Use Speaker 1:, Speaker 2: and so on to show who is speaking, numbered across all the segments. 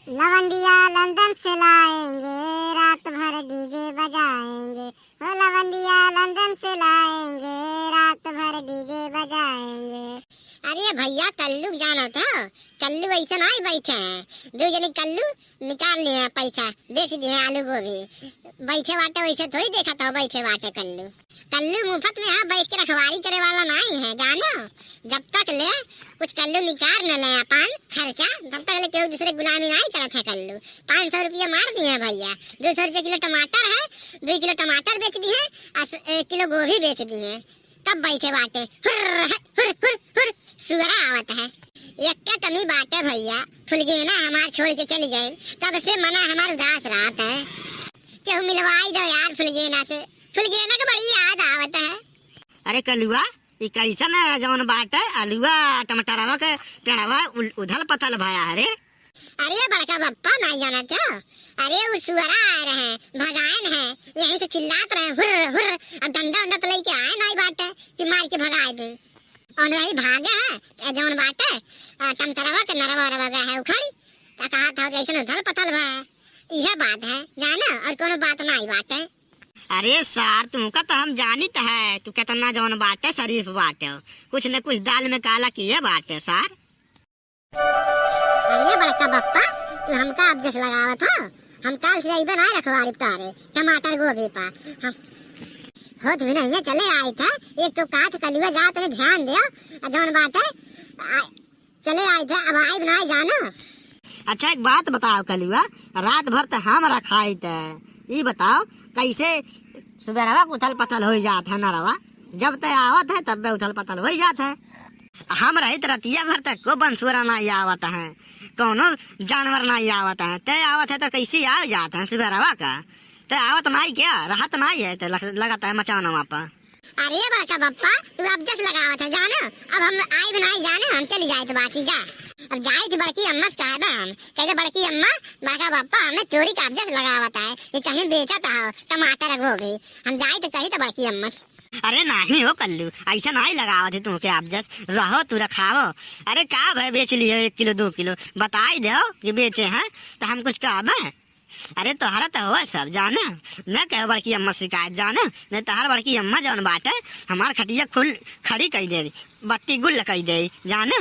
Speaker 1: लवंडिया London से लाएंगे, रात भर डीजे बजाएंगे। ओ लवंडिया लंदन से लाएंगे, रात भर डीजे बजाएंगे। अरे भैया कल्लू जाना था, कल्लू ऐसा नहीं बैठे हैं। दो जने कल्लू निकाल लिए पैसा, बेच दिए आलू गोभी। बैठे बाटे वैसे थोड़ी देखा था, बैठे बाटे कल्लू। कल्लू मुफ्त में यहाँ बैठ के रखवारी करे वाला नहीं है, जानो। जब तक ले कुछ कल्लू निकाल न ले अपन खर्चा, तब तक ले केहू दूसरे गुलामी नहीं करत है कल्लू। 500 रुपया मार दिए हैं भैया। 200 रुपये किलो टमाटर है, 2 किलो टमाटर बेच दिए और 1 किलो गोभी बेच दिए। तब बैठे बाटे हुर हुर हुर हुर सुअरा आवत है। एक का कमी बाटे भैया, फुलगेना हमार छोड़ के चली गए, तब से मना हमार उदास रहता है। क्यों मिलवाई दो यार फुलगेना से, फुलगेना का बड़ी याद आवत है।
Speaker 2: अरे कलुआ ये कैसन है जौन बाटे आलुआ टमाटरवा के पेड़वा उधल पथल भया है रे।
Speaker 1: अरे बड़का बप्पा नहीं जाना था। अरे वो सुअरा आ रहे हैं, भगायन है, यहीं से चिल्लात रहे हुर हुर। अब डंडा उंडा तो लेके आए नहीं बाटे कि मार के भगाए दे। और नहीं भागे है जौन बाटे टमटरवा के नरवा रवा है उखड़ी। कहा था जैसे उधल पथल भया, यह बात है जाना, और कोनो बात नहीं बाटे।
Speaker 2: अरे सार तुमका तो हम जानित है, तू कितना जौन बाटे शरीफ बाटे, कुछ न कुछ दाल में काला किए बाटे सार।
Speaker 1: अरे बड़का बप्पा तू हमका अब जैसे लगावा था, हम काल से इधर आए रखवारी तारे टमाटर गोभी पा हम होत भी नहीं चले आए था। एक तो काट कलुआ जा तने ध्यान दे, जौन बाटे चले आए थे, अब आए बनाए जानो।
Speaker 2: अच्छा एक बात बताओ कलुआ, रात भर तो हम रखाई थे, ये बताओ कैसे सुबह उथल पथल हो जाता है नरवा, जब तय आवत है तब उथल पथल हो जाता है। हम रही रतिया भर तक को बंसुरा नहीं आवत है, कोनो जानवर नहीं आवत है, तय आवत है तो कैसे आ जाता है सुबह का, तय आवत नहीं क्या राहत नहीं है, तो लगाता है मचाना वहाँ पर।
Speaker 1: अरे बड़का बप्पा तू अब जस लगावत है जानो, अब हम आए बनाए जानो, हम चली जाए तो बाकी जा। अब जाए थी बड़की अम्मा से कहे हम कहते बड़की अम्मा बड़का बप्पा हमने चोरी का अभ्यास लगावत है कि कहीं बेचा था टमाटर गोभी, हम जाए तो कही तो बड़की अम्मा से।
Speaker 2: अरे नहीं हो कल्लू ऐसा नहीं लगावत है तुमके अभ्यास, रहो तू रखावो। अरे का भाई बेच लिए 1 किलो 2 किलो बताई दो कि बेचे हैं तो हम कुछ कहा। अरे तोहरा तो हुआ सब जाने, न कहो बड़की अम्मा शिकायत जाने, नहीं तोहर बड़की अम्मा जौन बाटे हमार खटिया खुल खड़ी कही दे, बत्ती गुल कही दे जाने।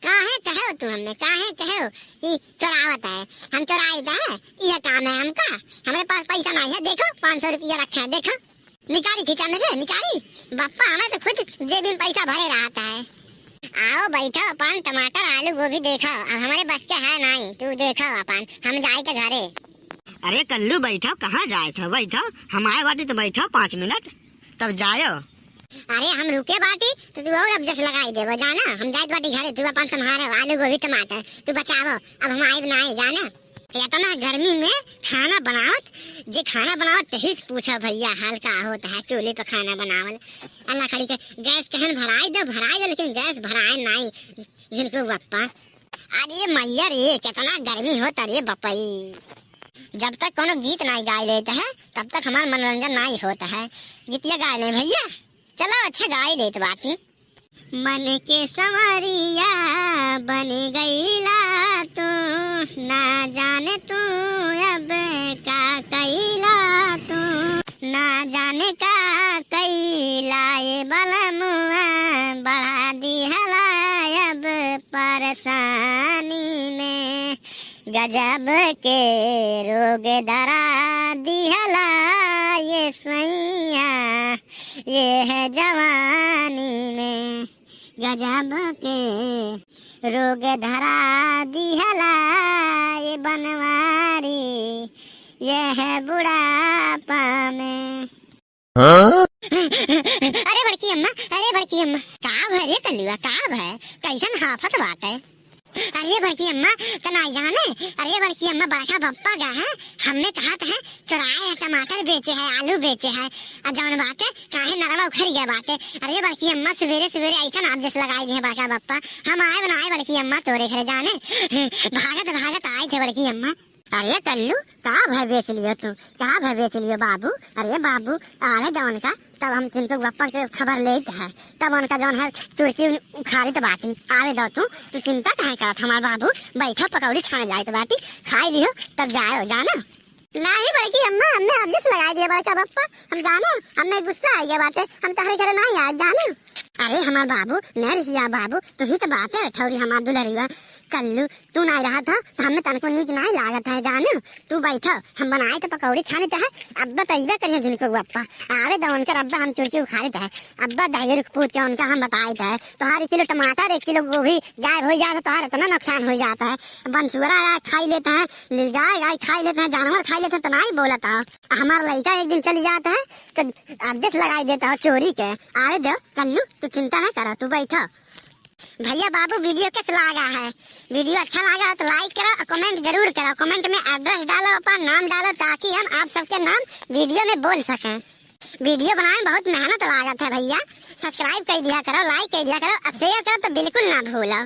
Speaker 1: काहे कहो तू हमने, काहे कहो कि चोरावत है, हम चोराए है, यह काम है हमका। हमारे पास पैसा नहीं है, देखो 500 रुपया रखा है, देखो निकाली खींचा में से निकाली। बप्पा हमें तो खुद जेब में पैसा भरे रहता है। आओ बैठो अपन टमाटर आलू गोभी देखो, अब हमारे बस के है नहीं, तू देखो अपन हम जाए तो घरे।
Speaker 2: अरे कल्लू बैठो, कहाँ जाए थे बैठो, हम आए बाटी तो बैठो 5 मिनट तब जायो।
Speaker 1: अरे हम रुके बाटी तो तू और अब जैसे लगाई देवो जाना, हम जाए बाटी घरे, तू अपन संभालो आलू गोभी टमाटर तू बचावो। अब हम आए बनाए जाना, इतना गर्मी में खाना बनावत, जे खाना बनावत तही से पूछो भैया हाल का होता है चूल्हे पे खाना बनावल। अल्लाह खड़ी के गैस कहन भराई दो, लेकिन गैस भराए नहीं जिनको बप्पा। अरे मैया रे कितना गर्मी होता रे बप्पई, जब तक कोनो गीत नहीं गाय लेते है तब तक हमारा मनोरंजन नहीं होता है। गीतिया गाय ले भैया, चलो अच्छा गाय लेते बाकी। मन के संवरिया बन गईला तू, ना जाने तू अब का कैला तू, ना जाने का कैला ये बलमुआ बढ़ा दिहला अब परेशानी में, गजब के रोग धरा दिहला ये सैया ये है जवानी में, गजब के रोग धरा दिहला ये बनवारी ये है बुढ़ापा में। अरे बड़की अम्मा, अरे बड़की अम्मा का भय रे कलुआ, का भय कैसन हाफत बात है। अरे बड़की अम्मा तो नहीं जाने, अरे बड़की अम्मा बड़का बप्पा गा है, हमने कहा था चुराए है टमाटर बेचे है आलू बेचे है, और जौन बात है काहे नरवा उखड़ गया बात है। अरे बड़की अम्मा सवेरे सवेरे ऐसा आप जैसे लगाई दी है बड़का बप्पा, हम आए बनाए बड़की अम्मा तोरे घर जाने, भागत भागत आए थे बड़की अम्मा। अरे कल्लू कहाँ भय बेच लियो तू, कहाँ भय बेच लियो बाबू। अरे बाबू आवे जौन का तब हम चिंटू बप्पा के खबर लेते है, तब उनका जौन है चुड़की उखाड़ी तो बाटी आवे दो तू चिंता कहाँ करत हमार बाबू। बैठो पकौड़ी छाने जाए तो बाटी खाई लियो तब जाओ जाना। नहीं बड़की अम्मा हमने अब्जिस लगाई दिया बड़का बप्पा, हम जाने हमें गुस्सा आ गया बाटे, हम तहरे करे नहीं यार जाने। अरे हमार बाबू नरिसिया बाबू तू ही तो बात है ठौरी हमार दुलहरिया। कल्लू तू नहीं रहा था तो हमें तनको नीक नहीं लागत है जाने। तू बैठो हम बनाए तो पकौड़ी छाने है, अब्बा तैबे करिए जिनको बप्पा आवे दो उनकर अब्बा हम चुड़की उखाड़े है, अब्बा दाइए रुक पूछ के उनका हम बताए थे। तुम्हारे किलो टमाटर 1 किलो गोभी गायब हो जाता तुम्हारा इतना नुकसान हो जाता है। बनसुरा खाई लेते हैं, गाय खाई लेते हैं, जानवर खाई लेते हैं तो नहीं बोलता। हमारा लड़का एक दिन चली जाता है तो अब्जेक्ट लगाई देता है चोरी के। आवे दो कल्लू तू चिंता न करो तू बैठो। भैया बाबू वीडियो कैसा लगा है, वीडियो अच्छा लगा है तो लाइक करो और कमेंट जरूर करो। कमेंट में एड्रेस डालो, अपना नाम डालो ताकि हम आप सबके नाम वीडियो में बोल सकें। वीडियो बनाने में बहुत मेहनत लागत है भैया, सब्सक्राइब कर दिया करो, लाइक कर दिया करो और शेयर करो तो बिल्कुल ना भूलो।